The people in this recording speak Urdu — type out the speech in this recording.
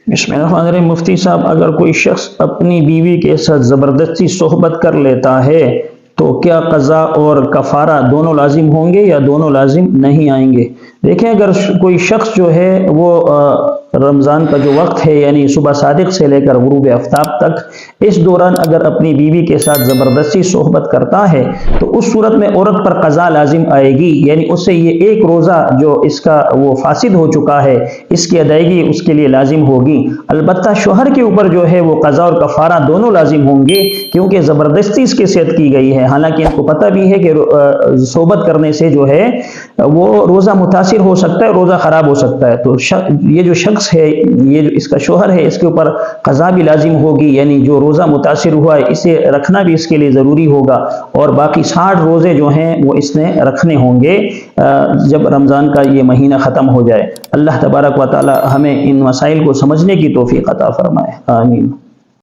بسم اللہ الرحمن الرحیم۔ مفتی صاحب، اگر کوئی شخص اپنی بیوی کے ساتھ زبردستی صحبت کر لیتا ہے تو کیا قضا اور کفارہ دونوں لازم ہوں گے یا دونوں لازم نہیں آئیں گے؟ دیکھیں، اگر کوئی شخص جو ہے وہ رمضان کا جو وقت ہے یعنی صبح صادق سے لے کر غروب آفتاب تک، اس دوران اگر اپنی بیوی کے ساتھ زبردستی صحبت کرتا ہے تو اس صورت میں عورت پر قضا لازم آئے گی، یعنی اس سے یہ ایک روزہ جو اس کا وہ فاسد ہو چکا ہے اس کی ادائیگی اس کے لیے لازم ہوگی۔ البتہ شوہر کے اوپر جو ہے وہ قضا اور کفارہ دونوں لازم ہوں گے، کیونکہ زبردستی اس کے ساتھ کی گئی ہے، حالانکہ ان کو پتہ بھی ہے کہ صحبت کرنے سے جو ہے وہ روزہ متاثر ہو سکتا ہے، روزہ خراب ہو سکتا ہے۔ تو یہ جو شخص ہے، یہ جو اس کا شوہر ہے، اس کے اوپر قضا بھی لازم ہوگی، یعنی جو روزہ متاثر ہوا ہے اسے رکھنا بھی اس کے لیے ضروری ہوگا، اور باقی 60 روزے جو ہیں وہ اس نے رکھنے ہوں گے جب رمضان کا یہ مہینہ ختم ہو جائے۔ اللہ تبارک و تعالی ہمیں ان مسائل کو سمجھنے کی توفیق عطا فرمائے، آمین۔